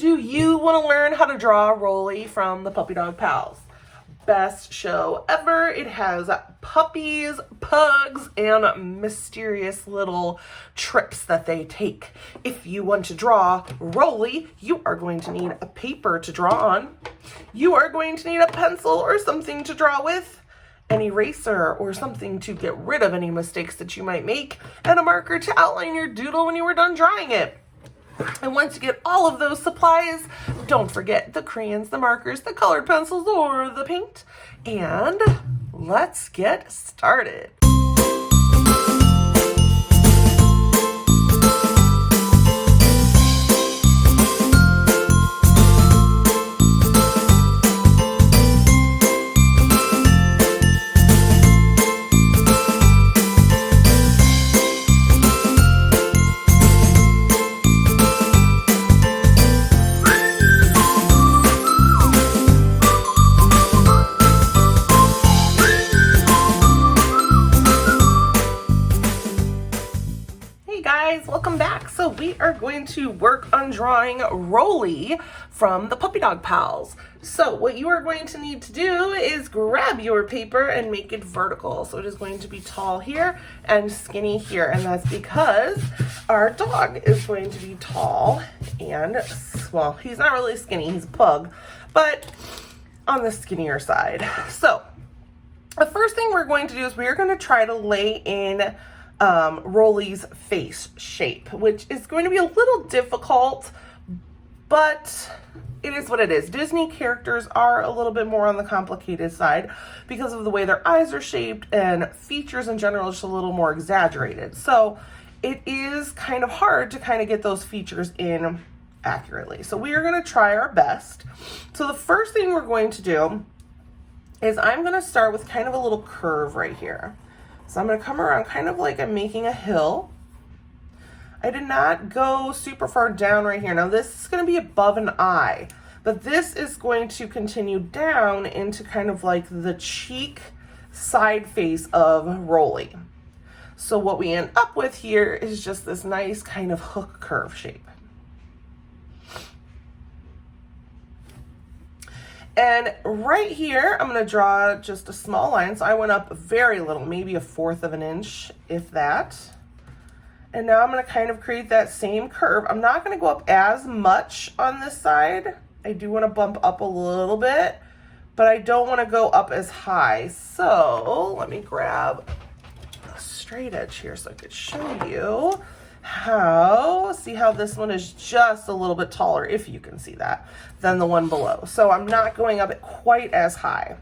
Do you want to learn how to draw Rollie from the Puppy Dog Pals? Best show ever. It has puppies, pugs, and mysterious little trips that they take. If you want to draw Rollie, you are going to need a paper to draw on. You are going to need a pencil or something to draw with, an eraser or something to get rid of any mistakes that you might make, and a marker to outline your doodle when you were done drawing it. And once you get all of those supplies, don't forget the crayons, the markers, the colored pencils, or the paint. And let's get started. Welcome back. So we are going to work on drawing Rollie from the Puppy Dog Pals. So what you are going to need to do is grab your paper and make it vertical. So it is going to be tall here and skinny here, and that's because our dog is going to be tall and, well, he's not really skinny, he's a pug, but on the skinnier side. So the first thing we're going to do is we are going to try to lay in Rollie's face shape, which is going to be a little difficult, but it is what it is. Disney characters are a little bit more on the complicated side because of the way their eyes are shaped, and features in general are just a little more exaggerated. So it is kind of hard to kind of get those features in accurately. So we are going to try our best. So the first thing we're going to do is I'm going to start with kind of a little curve right here. So I'm going to come around kind of like I'm making a hill. I did not go super far down right here. Now this is going to be above an eye, but this is going to continue down into kind of like the cheek side face of Rollie. So what we end up with here is just this nice kind of hook curve shape. And right here, I'm going to draw just a small line. So I went up very little, maybe 1/4 of an inch, if that. And now I'm going to kind of create that same curve. I'm not going to go up as much on this side. I do want to bump up a little bit, but I don't want to go up as high. So let me grab a straight edge here so I could show you see how this one is just a little bit taller, if you can see that, than the one below. So I'm not going up quite as high.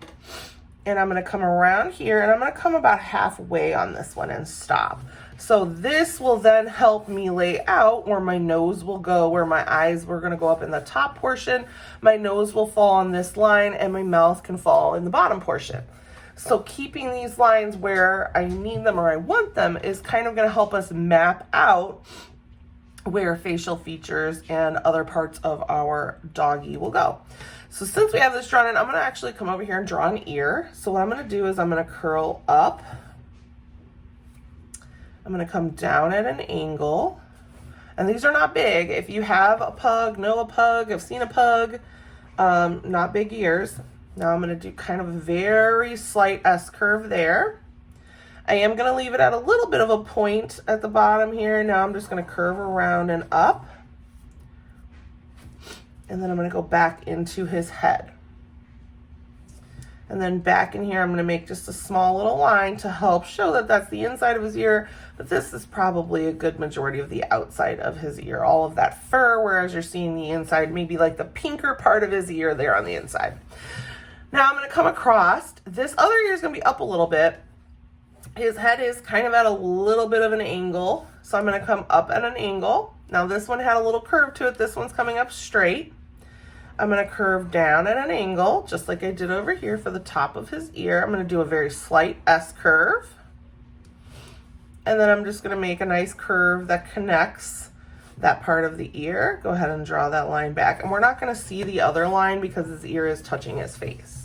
And I'm going to come around here, and I'm going to come about halfway on this one and stop. So this will then help me lay out where my nose will go, where my eyes were going to go up in the top portion. My nose will fall on this line, and my mouth can fall in the bottom portion. So keeping these lines where I need them or I want them is kind of going to help us map out where facial features and other parts of our doggy will go. So since we have this drawn in, I'm going to actually come over here and draw an ear. So what I'm going to do is I'm going to curl up. I'm going to come down at an angle. And these are not big. If you have a pug, know a pug, have seen a pug, not big ears. Now I'm going to do kind of a very slight S curve there. I am going to leave it at a little bit of a point at the bottom here. Now I'm just going to curve around and up. And then I'm going to go back into his head. And then back in here, I'm going to make just a small little line to help show that that's the inside of his ear. But this is probably a good majority of the outside of his ear. All of that fur, whereas you're seeing the inside, maybe like the pinker part of his ear there on the inside. Now I'm going to come across. This other ear is going to be up a little bit. His head is kind of at a little bit of an angle. So I'm going to come up at an angle. Now this one had a little curve to it. This one's coming up straight. I'm going to curve down at an angle, just like I did over here for the top of his ear. I'm going to do a very slight S curve. And then I'm just going to make a nice curve that connects that part of the ear. Go ahead and draw that line back. And we're not going to see the other line because his ear is touching his face.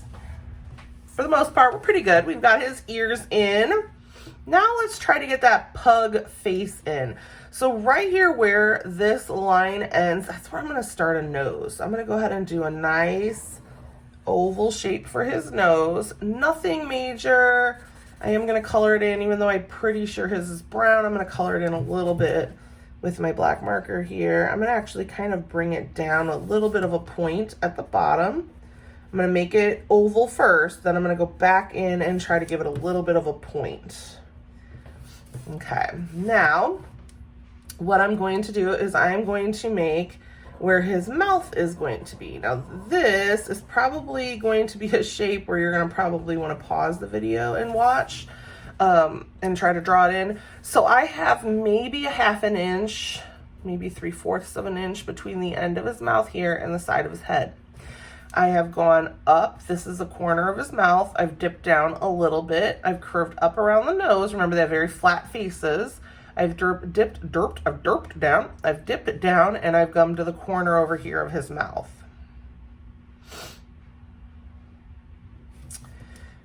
For the most part, we're pretty good. We've got his ears in. Now let's try to get that pug face in. So right here where this line ends, that's where I'm gonna start a nose. I'm gonna go ahead and do a nice oval shape for his nose. Nothing major. I am gonna color it in, even though I'm pretty sure his is brown. I'm gonna color it in a little bit with my black marker here. I'm gonna actually kind of bring it down a little bit of a point at the bottom. I'm gonna make it oval first, then I'm gonna go back in and try to give it a little bit of a point. Okay, now what I'm going to do is I'm going to make where his mouth is going to be. Now this is probably going to be a shape where you're gonna probably wanna pause the video and watch and try to draw it in. So I have maybe a half an inch, maybe 3/4 of an inch between the end of his mouth here and the side of his head. I have gone up, this is the corner of his mouth. I've dipped down a little bit. I've curved up around the nose. Remember, they have very flat faces. I've dipped down, I've dipped it down, and I've gummed to the corner over here of his mouth.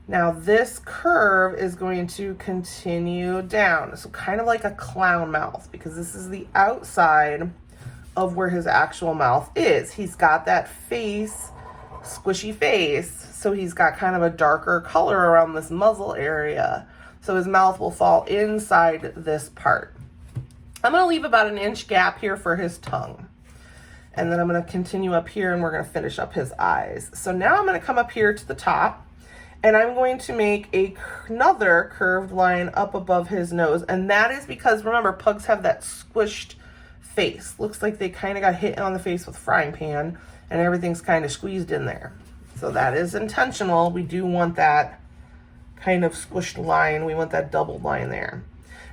Now this curve is going to continue down. So kind of like a clown mouth, because this is the outside of where his actual mouth is. He's got that face, squishy face, so he's got kind of a darker color around this muzzle area. So his mouth will fall inside this part. I'm gonna leave about an inch gap here for his tongue. And then I'm gonna continue up here and we're gonna finish up his eyes. So now I'm gonna come up here to the top and I'm going to make another curved line up above his nose. And that is because, remember, pugs have that squished face. Looks like they kind of got hit on the face with a frying pan and everything's kind of squeezed in there. So that is intentional. We do want that kind of squished line. We want that doubled line there.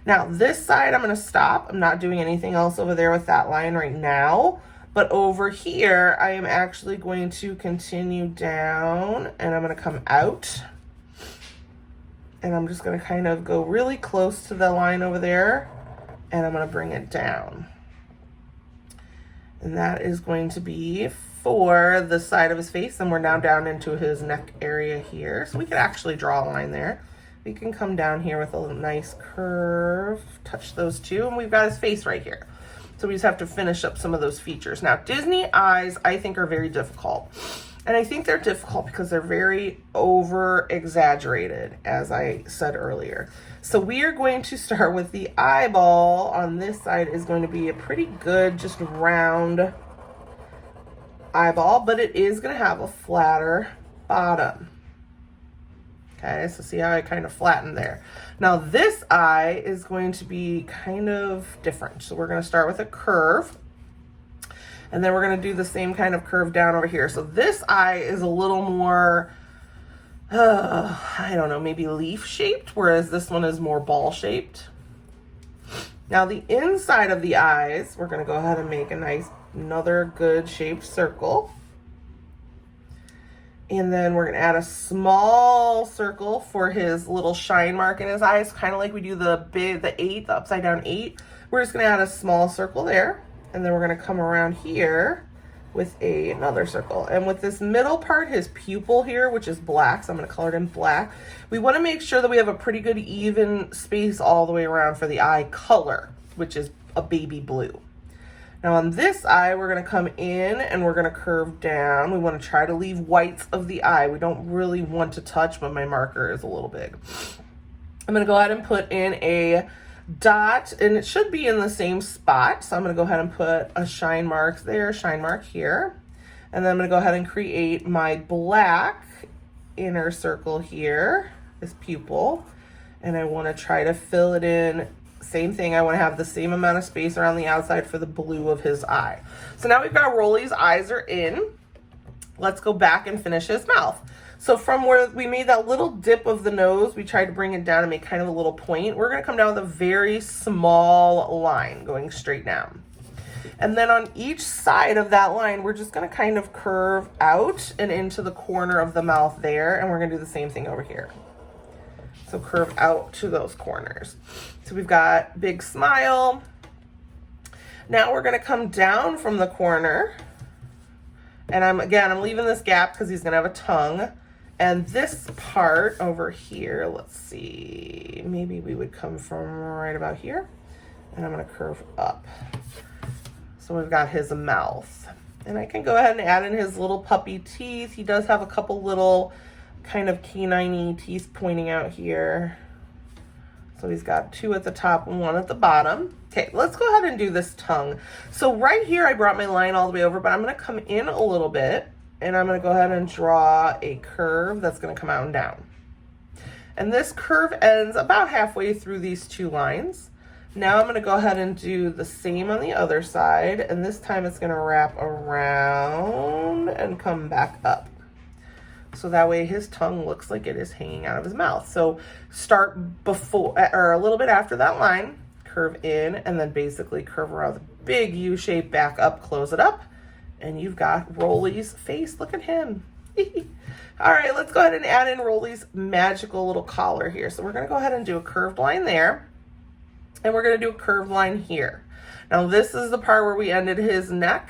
Now this side I'm going to stop. I'm not doing anything else over there with that line right now, but over here I am actually going to continue down and I'm going to come out and I'm just going to kind of go really close to the line over there and I'm going to bring it down. And that is going to be for the side of his face, and we're now down into his neck area here. So we could actually draw a line there. We can come down here with a nice curve, touch those two, and we've got his face right here. So we just have to finish up some of those features. Now, Disney eyes, I think, are very difficult. And I think they're difficult because they're very over-exaggerated, as I said earlier. So we are going to start with the eyeball. On this side is going to be a pretty good, just round eyeball, but it is going to have a flatter bottom. Okay, so see how I kind of flattened there. Now this eye is going to be kind of different. So we're going to start with a curve, and then we're going to do the same kind of curve down over here. So this eye is a little more, I don't know, maybe leaf shaped, whereas this one is more ball shaped. Now the inside of the eyes, we're going to go ahead and make a nice, another good shaped circle. And then we're gonna add a small circle for his little shine mark in his eyes, kind of like we do the 8, the upside down 8. We're just gonna add a small circle there. And then we're gonna come around here with another circle. And with this middle part, his pupil here, which is black, so I'm gonna color it in black. We wanna make sure that we have a pretty good even space all the way around for the eye color, which is a baby blue. Now on this eye, we're gonna come in and we're gonna curve down. We wanna try to leave whites of the eye. We don't really want to touch, but my marker is a little big. I'm gonna go ahead and put in a dot, and it should be in the same spot. So I'm gonna go ahead and put a shine mark there, shine mark here. And then I'm gonna go ahead and create my black inner circle here, this pupil. And I wanna try to fill it in. Same thing, I want to have the same amount of space around the outside for the blue of his eye. So now we've got Rollie's eyes are in. Let's go back and finish his mouth. So from where we made that little dip of the nose, we tried to bring it down and make kind of a little point. We're going to come down with a very small line going straight down. And then on each side of that line, we're just going to kind of curve out and into the corner of the mouth there. And we're going to do the same thing over here. So curve out to those corners. So we've got big smile. Now we're gonna come down from the corner. And I'm leaving this gap because he's gonna have a tongue. And this part over here, let's see, maybe we would come from right about here, and I'm gonna curve up. So we've got his mouth. And I can go ahead and add in his little puppy teeth. He does have a couple little kind of canine-y teeth pointing out here. So he's got 2 at the top and 1 at the bottom. Okay, let's go ahead and do this tongue. So right here, I brought my line all the way over, but I'm gonna come in a little bit, and I'm gonna go ahead and draw a curve that's gonna come out and down. And this curve ends about halfway through these 2 lines. Now I'm gonna go ahead and do the same on the other side, and this time it's gonna wrap around and come back up. So that way his tongue looks like it is hanging out of his mouth. So start before, or a little bit after that line, curve in, and then basically curve around the big U shape, back up, close it up, and you've got Rollie's face. Look at him. All right, let's go ahead and add in Rollie's magical little collar here. So we're gonna go ahead and do a curved line there, and we're gonna do a curved line here. Now this is the part where we ended his neck,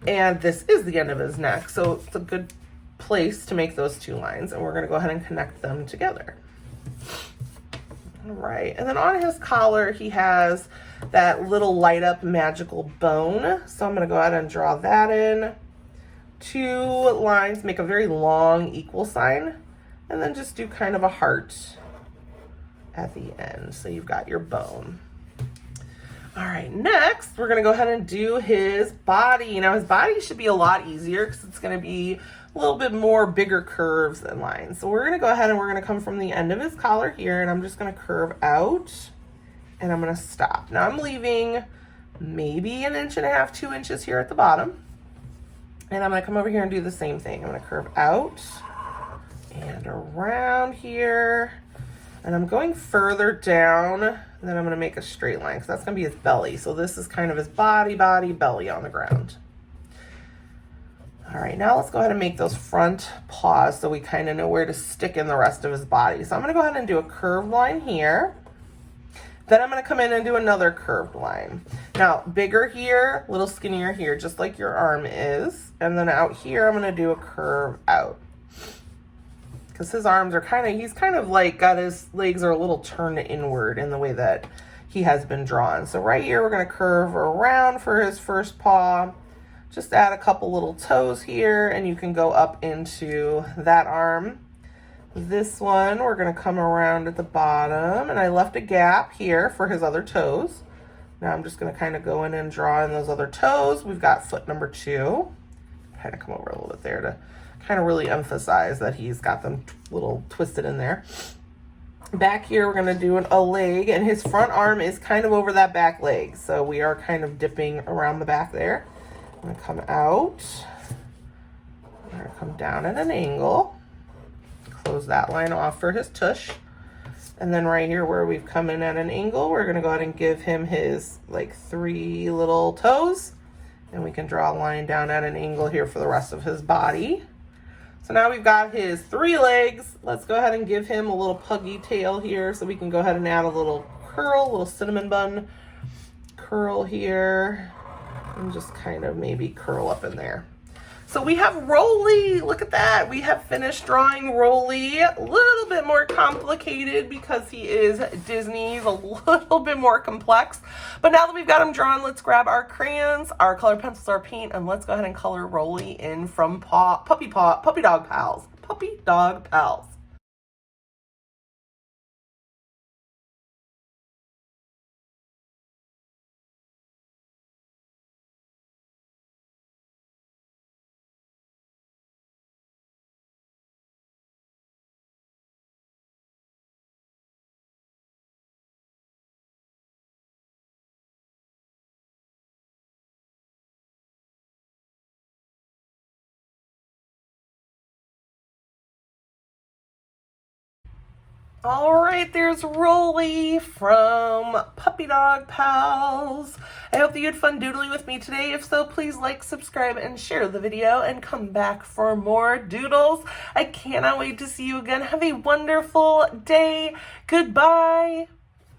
and this is the end of his neck. So it's a good place to make those 2 lines, and we're gonna go ahead and connect them together. All right, and then on his collar, he has that little light up magical bone. So I'm gonna go ahead and draw that in. 2 lines, make a very long equal sign, and then just do kind of a heart at the end. So you've got your bone. All right, next, we're gonna go ahead and do his body. Now his body should be a lot easier because it's gonna be a little bit more bigger curves than lines. So we're gonna go ahead and we're gonna come from the end of his collar here, and I'm just gonna curve out, and I'm gonna stop. Now I'm leaving maybe 1.5 to 2 inches here at the bottom. And I'm gonna come over here and do the same thing. I'm gonna curve out and around here. And I'm going further down, and then I'm gonna make a straight line, because that's gonna be his belly. So this is kind of his body, belly on the ground. All right, now let's go ahead and make those front paws so we kind of know where to stick in the rest of his body. So I'm gonna go ahead and do a curved line here. Then I'm gonna come in and do another curved line. Now, bigger here, a little skinnier here, just like your arm is. And then out here, I'm gonna do a curve out. Because his arms are he's kind of like got his legs are a little turned inward in the way that he has been drawn. So right here, we're gonna curve around for his first paw. Just add a couple little toes here, and you can go up into that arm. This one, we're gonna come around at the bottom, and I left a gap here for his other toes. Now I'm just gonna kind of go in and draw in those other toes. We've got foot number 2. Kind of come over a little bit there to kind of really emphasize that he's got them little twisted in there. Back here, we're gonna do a leg, and his front arm is kind of over that back leg. So we are kind of dipping around the back there. I'm gonna come out. I'm gonna come down at an angle. Close that line off for his tush. And then right here where we've come in at an angle, we're gonna go ahead and give him his like 3 little toes. And we can draw a line down at an angle here for the rest of his body. So now we've got his 3 legs. Let's go ahead and give him a little puggy tail here, so we can go ahead and add a little curl, a little cinnamon bun curl here, and just kind of maybe curl up in there. So we have Rollie. Look at that. We have finished drawing Rollie. A little bit more complicated because he is Disney. He's a little bit more complex. But now that we've got him drawn, let's grab our crayons, our colored pencils, our paint, and let's go ahead and color Rollie in from Puppy Dog Pals. Puppy Dog Pals. All right, there's Rollie from Puppy Dog Pals. I hope that you had fun doodling with me today. If so, please like, subscribe, and share the video, and come back for more doodles. I cannot wait to see you again. Have a wonderful day. Goodbye.